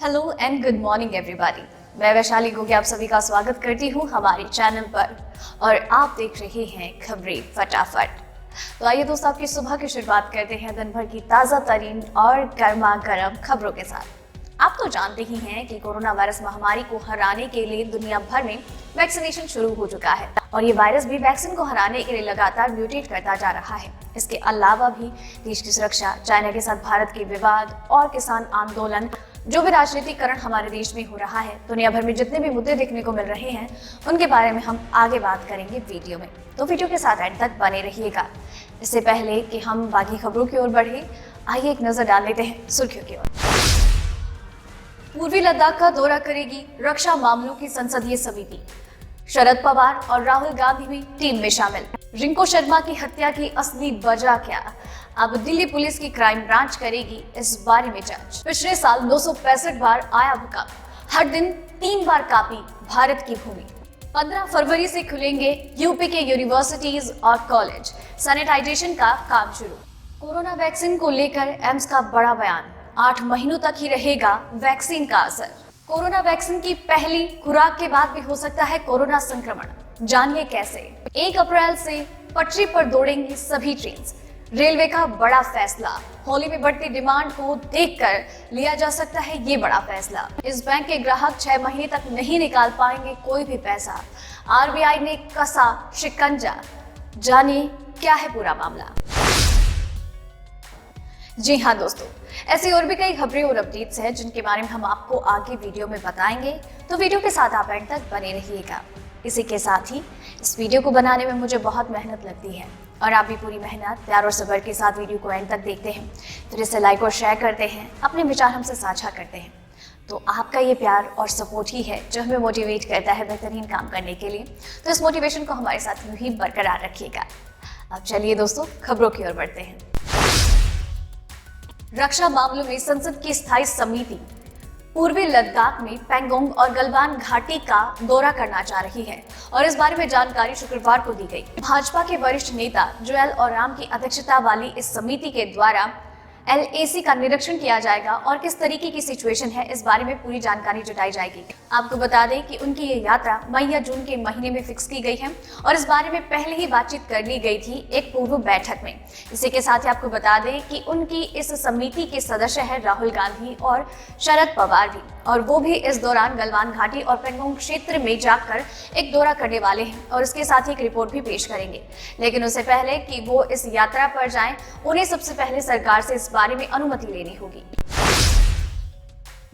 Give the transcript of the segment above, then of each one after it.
Hello and good morning everybody. मैं वैशाली गोगे आप सभी का स्वागत करती हूँ हमारे चैनल पर और आप देख रहे हैं खबरें फटाफट। तो आइए दोस्तों, आपकी सुबह की शुरुआत करते हैं दिन भर की ताज़ा तरीन और गर्मा गर्म खबरों के साथ। आप तो जानते ही हैं कि कोरोना वायरस महामारी को हराने के लिए दुनिया भर में वैक्सीनेशन शुरू हो चुका है और ये वायरस भी वैक्सीन को हराने के लिए लगातार म्यूटेट करता जा रहा है। इसके अलावा भी देश की सुरक्षा, चाइना के साथ भारत के विवाद और किसान आंदोलन, जो भी राजनीतिकरण हमारे देश में हो रहा है, दुनिया भर में जितने भी मुद्दे देखने को मिल रहे हैं उनके बारे में हम आगे बात करेंगे वीडियो में। तो वीडियो के साथ एंड तक बने रहिएगा। इससे पहले कि हम बाकी खबरों की ओर बढ़े, आइए एक नजर डाल लेते हैं सुर्खियों की ओर। पूर्वी लद्दाख का दौरा करेगी रक्षा मामलों की संसदीय समिति। शरद पवार और राहुल गांधी भी टीम में शामिल। रिंकू शर्मा की हत्या की असली वजह क्या? अब दिल्ली पुलिस की क्राइम ब्रांच करेगी इस बारे में जांच। पिछले साल 265 बार आया भूकंप, हर दिन 3 बार कांपी भारत की भूमि। 15 फरवरी से खुलेंगे यूपी के यूनिवर्सिटीज और कॉलेज, सैनिटाइजेशन का काम शुरू। कोरोना वैक्सीन को लेकर एम्स का बड़ा बयान, 8 महीनों तक ही रहेगा वैक्सीन का असर। कोरोना वैक्सीन की पहली खुराक के बाद भी हो सकता है कोरोना संक्रमण, जानिए कैसे। 1 अप्रैल से पटरी पर दौड़ेंगी सभी ट्रेन। रेलवे का बड़ा फैसला, होली में बढ़ती डिमांड को देखकर लिया जा सकता है ये बड़ा फैसला। इस बैंक के ग्राहक 6 महीने तक नहीं निकाल पाएंगे कोई भी पैसा, आरबीआई ने कसा शिकंजा। जानिए क्या है पूरा मामला। जी हाँ दोस्तों, ऐसी और भी कई खबरें और अपडेट्स हैं जिनके बारे में हम आपको आगे वीडियो में बताएंगे, तो वीडियो के साथ आप एंड तक बने रहिएगा। इसी के साथ ही इस वीडियो को बनाने में मुझे बहुत मेहनत लगती है और आप भी पूरी मेहनत, प्यार और सब्र के साथ वीडियो को एंड तक देखते हैं, फिर इसे लाइक और शेयर करते हैं, अपने विचार हमसे साझा करते हैं। तो आपका ये प्यार और सपोर्ट ही है जो हमें मोटिवेट करता है बेहतरीन काम करने के लिए। तो इस मोटिवेशन को हमारे साथ यूं ही बरकरार रखिएगा। अब चलिए दोस्तों, खबरों की ओर बढ़ते हैं। रक्षा मामलों में संसद की स्थायी समिति पूर्वी लद्दाख में पैंगोंग और गलवान घाटी का दौरा करना चाह रही है और इस बारे में जानकारी शुक्रवार को दी गई। भाजपा के वरिष्ठ नेता जोएल ओराम की अध्यक्षता वाली इस समिति के द्वारा LAC का निरीक्षण किया जाएगा और किस तरीके की सिचुएशन है इस बारे में पूरी जानकारी जुटाई जाएगी। आपको बता दें कि उनकी ये यात्रा मई या जून के महीने में फिक्स की गई है और इस बारे में पहले ही बातचीत कर ली गई थी एक पूर्व बैठक में। इसी के साथ ही आपको बता दें कि उनकी इस समिति के सदस्य है राहुल गांधी और शरद पवार भी, और वो भी इस दौरान गलवान घाटी और पैंगोंग क्षेत्र में जाकर एक दौरा करने वाले हैं और इसके साथ ही एक रिपोर्ट भी पेश करेंगे। लेकिन उससे पहले कि वो इस यात्रा पर जाएं, उन्हें सबसे पहले सरकार से इस बारे में अनुमति लेनी होगी।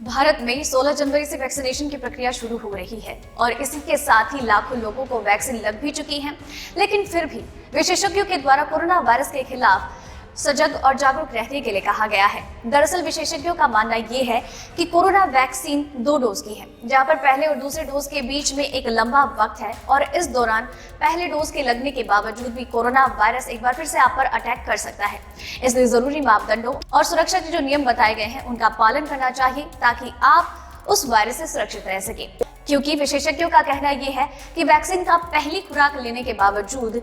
भारत में 16 जनवरी से वैक्सीनेशन की प्रक्रिया शुरू हो रही है और इसी के साथ ही लाखों लोगों को वैक्सीन लग भी चुकी है, लेकिन फिर भी विशेषज्ञों के द्वारा कोरोना वायरस के खिलाफ सजग और जागरूक रहने के लिए कहा गया है। दरअसल विशेषज्ञों का मानना यह है कि कोरोना वैक्सीन 2 डोज की है, जहां पर पहले और दूसरे डोज के बीच में एक लंबा वक्त है और इस दौरान पहले डोज के लगने के बावजूद भी कोरोना वायरस एक बार फिर से आप पर अटैक कर सकता है। इसलिए जरूरी मापदंडों और सुरक्षा के जो नियम बताए गए हैं उनका पालन करना चाहिए ताकि आप उस वायरस से सुरक्षित रह सके। क्योंकि विशेषज्ञों का कहना यह है कि वैक्सीन का पहली खुराक लेने के बावजूद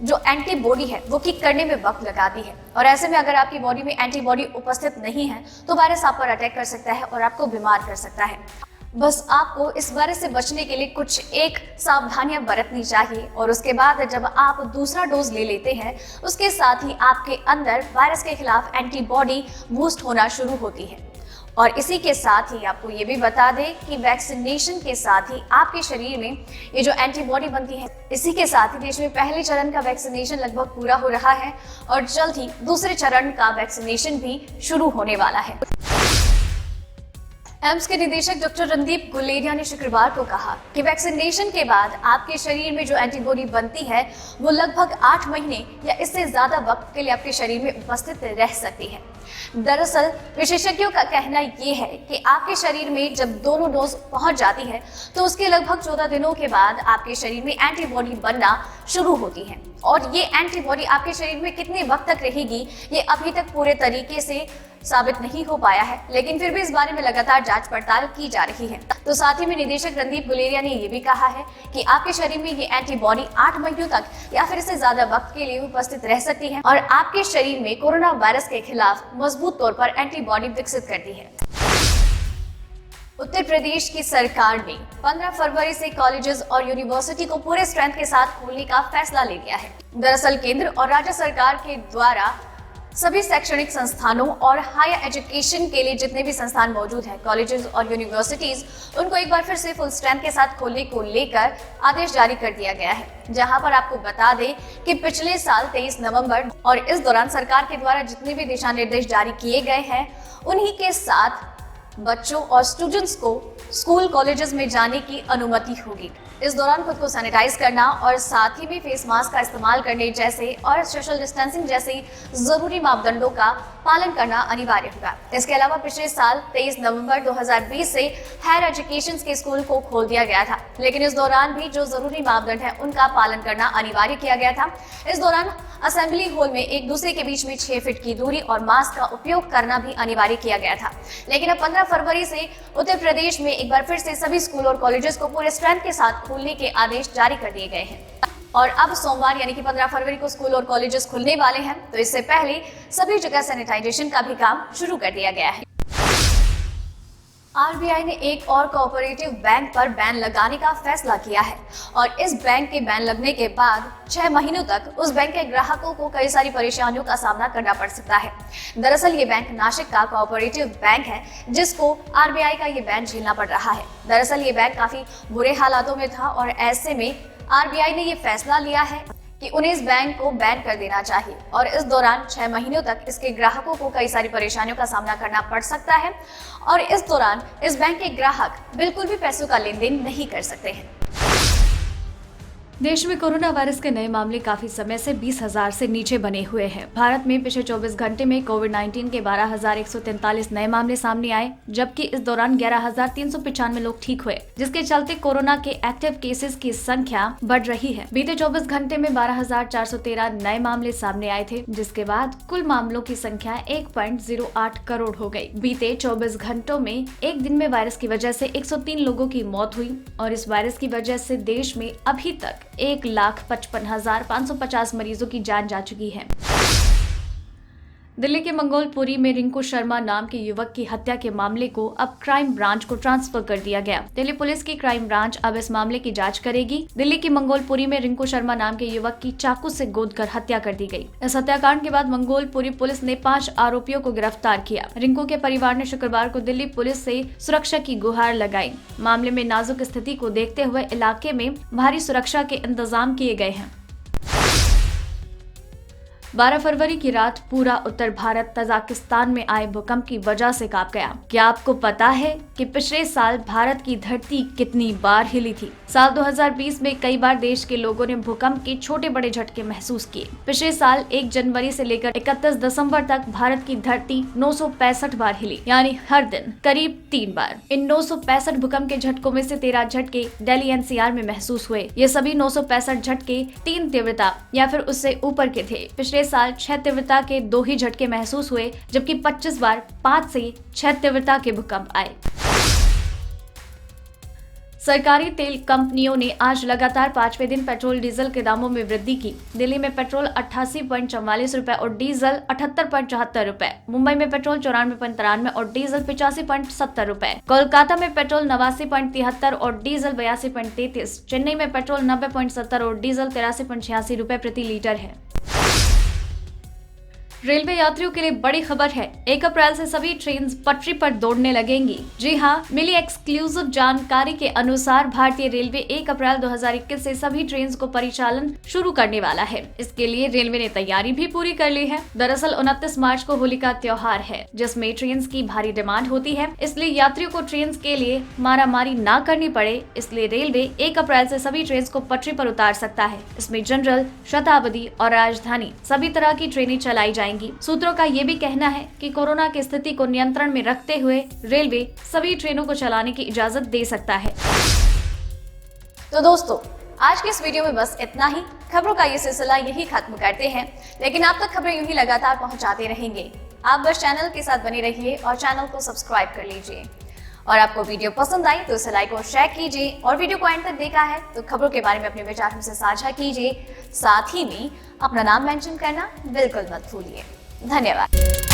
जो एंटीबॉडी है वो किक करने में वक्त लगाती है और ऐसे में अगर आपकी बॉडी में एंटीबॉडी उपस्थित नहीं है तो वायरस आप पर अटैक कर सकता है और आपको बीमार कर सकता है। बस आपको इस वायरस से बचने के लिए कुछ एक सावधानियां बरतनी चाहिए और उसके बाद जब आप दूसरा डोज ले लेते हैं उसके साथ ही आपके अंदर वायरस के खिलाफ एंटीबॉडी बूस्ट होना शुरू होती है। और इसी के साथ ही आपको ये भी बता दें कि वैक्सीनेशन के साथ ही आपके शरीर में ये जो एंटीबॉडी बनती है, इसी के साथ ही देश में पहले चरण का वैक्सीनेशन लगभग पूरा हो रहा है और जल्द ही दूसरे चरण का वैक्सीनेशन भी शुरू होने वाला है। एम्स के निदेशक डॉक्टर रणदीप गुलेरिया ने शुक्रवार को कहा कि वैक्सीनेशन के बाद आपके शरीर में जो एंटीबॉडी बनती है वो लगभग 8 महीने या इससे ज्यादा वक्त के लिए आपके शरीर में उपस्थित रह सकती है। दरअसल विशेषज्ञों का कहना ये है कि आपके शरीर में जब दोनों डोज पहुंच जाती है तो उसके लगभग 14 दिनों के बाद आपके शरीर में एंटीबॉडी बनना शुरू होती है और ये एंटीबॉडी आपके शरीर में कितने वक्त तक रहेगी ये अभी तक पूरे तरीके से साबित नहीं हो पाया है, लेकिन फिर भी इस बारे में लगातार जांच पड़ताल की जा रही है। तो साथ ही में निदेशक रणदीप गुलेरिया ने ये भी कहा है कि आपके शरीर में ये एंटीबॉडी 8 महीनों तक या फिर इससे ज्यादा वक्त के लिए उपस्थित रह सकती है और आपके शरीर में कोरोना वायरस के खिलाफ मजबूत तौर पर एंटीबॉडी विकसित करती है। उत्तर प्रदेश की सरकार ने 15 फरवरी से कॉलेजेस और यूनिवर्सिटी को पूरे स्ट्रेंथ के साथ खोलने का फैसला ले लिया है। दरअसल केंद्र और राज्य सरकार के द्वारा सभी शैक्षणिक संस्थानों और हायर एजुकेशन के लिए जितने भी संस्थान मौजूद हैं, कॉलेजेस और यूनिवर्सिटीज, उनको एक बार फिर से फुल स्ट्रेंथ के साथ खोलने को लेकर आदेश जारी कर दिया गया है। जहां पर आपको बता दें कि पिछले साल 23 नवंबर और इस दौरान सरकार के द्वारा जितने भी दिशा निर्देश जारी किए गए हैं, उन्हीं के साथ बच्चों और स्टूडेंट्स को स्कूल कॉलेजेस में जाने की अनुमति होगी। इस दौरान खुद को सैनिटाइज करना और साथ ही में फेस मास्क का इस्तेमाल करने जैसे और सोशल डिस्टेंसिंग जैसे जरूरी मापदंडों का पालन करना अनिवार्य होगा। इसके अलावा पिछले साल 23 नवंबर 2020 से हायर एजुकेशन के स्कूल को खोल दिया गया था, लेकिन इस दौरान भी जो जरूरी मापदंड है उनका पालन करना अनिवार्य किया गया था। इस दौरान असेंबली हॉल में एक दूसरे के बीच में 6 फीट की दूरी और मास्क का उपयोग करना भी अनिवार्य किया गया था। लेकिन अब 15 फरवरी से उत्तर प्रदेश में एक बार फिर से सभी स्कूल और कॉलेजेस को पूरे स्ट्रेंथ के साथ खोलने के आदेश जारी कर दिए गए हैं और अब सोमवार यानी कि 15 फरवरी को स्कूल और कॉलेजेस खुलने वाले हैं, तो इससे पहले सभी जगह सैनिटाइजेशन का भी काम शुरू कर दिया गया है। आरबीआई ने एक और कोऑपरेटिव बैंक पर बैन लगाने का फैसला किया है और इस बैंक के बैन लगने के बाद 6 महीनों तक उस बैंक के ग्राहकों को कई सारी परेशानियों का सामना करना पड़ सकता है। दरअसल ये बैंक नासिक का कोऑपरेटिव बैंक है जिसको आरबीआई का ये बैन झेलना पड़ रहा है। दरअसल ये बैंक काफी बुरे हालातों में था और ऐसे में आरबीआई ने ये फैसला लिया है कि उन्हें इस बैंक को बैन कर देना चाहिए और इस दौरान 6 महीनों तक इसके ग्राहकों को कई सारी परेशानियों का सामना करना पड़ सकता है और इस दौरान इस बैंक के ग्राहक बिल्कुल भी पैसों का लेन देन नहीं कर सकते हैं। देश में कोरोना वायरस के नए मामले काफी समय से 20,000 से नीचे बने हुए हैं। भारत में पिछले 24 घंटे में कोविड-19 के 12,143 नए मामले सामने आए, जबकि इस दौरान 11,395 लोग ठीक हुए, जिसके चलते कोरोना के एक्टिव केसेस की संख्या बढ़ रही है। बीते 24 घंटे में 12,413 नए मामले सामने आए थे, जिसके बाद कुल मामलों की संख्या 1.08 करोड़ हो गयी। बीते 24 घंटों में एक दिन में वायरस की वजह से 103 लोगों की मौत हुई और इस वायरस की वजह से देश में अभी तक 1,55,550 मरीजों की जान जा चुकी है। दिल्ली के मंगोलपुरी में रिंकू शर्मा नाम के युवक की हत्या के मामले को अब क्राइम ब्रांच को ट्रांसफर कर दिया गया। दिल्ली पुलिस की क्राइम ब्रांच अब इस मामले की जांच करेगी। दिल्ली के मंगोलपुरी में रिंकू शर्मा नाम के युवक की चाकू से गोदकर हत्या कर दी गई। इस हत्याकांड के बाद मंगोलपुरी पुलिस ने 5 आरोपियों को गिरफ्तार किया। रिंकू के परिवार ने शुक्रवार को दिल्ली पुलिस से सुरक्षा की गुहार लगाई। मामले में नाजुक स्थिति को देखते हुए इलाके में भारी सुरक्षा के इंतजाम किए गए हैं। 12 फरवरी की रात पूरा उत्तर भारत तजाकिस्तान में आए भूकंप की वजह से कांप गया। क्या आपको पता है कि पिछले साल भारत की धरती कितनी बार हिली थी? साल 2020 में कई बार देश के लोगों ने भूकंप के छोटे बड़े झटके महसूस किए। पिछले साल 1 जनवरी से लेकर 31 दिसंबर तक भारत की धरती 965 बार हिली, यानी हर दिन करीब 3 बार। इन 965 भूकंप के झटकों में से 13 झटके दिल्ली एनसीआर में महसूस हुए। ये सभी 965 झटके 3 तीव्रता या फिर उससे ऊपर के थे। पिछले साल 6 तीव्रता के 2 ही झटके महसूस हुए, जबकि 25 बार 5 से 6 तीव्रता के भूकंप आए। सरकारी तेल कंपनियों ने आज लगातार 5वें दिन पेट्रोल डीजल के दामों में वृद्धि की। दिल्ली में पेट्रोल 88.44 रुपए और डीजल 78.74 रुपए। मुंबई में पेट्रोल 94.93 और डीजल 85.70 रुपए। कोलकाता में पेट्रोल 89.73 और डीजल 82.33। चेन्नई में पेट्रोल 90.70 और डीजल 83.86 रुपए प्रति लीटर है। रेलवे यात्रियों के लिए बड़ी खबर है। 1 अप्रैल से सभी ट्रेन पटरी पर दौड़ने लगेंगी। जी हां, मिली एक्सक्लूसिव जानकारी के अनुसार भारतीय रेलवे 1 अप्रैल 2021 से सभी ट्रेन को परिचालन शुरू करने वाला है। इसके लिए रेलवे ने तैयारी भी पूरी कर ली है। दरअसल 29 मार्च को होलिका त्योहार है, जिसमें ट्रेन की भारी डिमांड होती है, इसलिए यात्रियों को ट्रेन के लिए मारामारी न करनी पड़े, इसलिए रेलवे 1 अप्रैल से सभी ट्रेन को पटरी पर उतार सकता है। इसमें जनरल, शताब्दी और राजधानी सभी तरह की ट्रेनें चलाई जाएंगी। सूत्रों का ये भी कहना है कि कोरोना की स्थिति को नियंत्रण में रखते हुए रेलवे सभी ट्रेनों को चलाने की इजाजत दे सकता है। तो दोस्तों, आज के इस वीडियो में बस इतना ही। खबरों का ये सिलसिला यही खत्म करते हैं, लेकिन आप तक खबरें यूं ही लगातार पहुंचाते रहेंगे। आप बस चैनल के साथ बने रहिए और चैनल को सब्सक्राइब कर लीजिए। और आपको वीडियो पसंद आई तो इसे लाइक और शेयर कीजिए, और वीडियो को एंड तक देखा है तो खबरों के बारे में अपने विचार हमसे साझा कीजिए। साथ ही में अपना नाम मेंशन करना बिल्कुल मत भूलिए। धन्यवाद।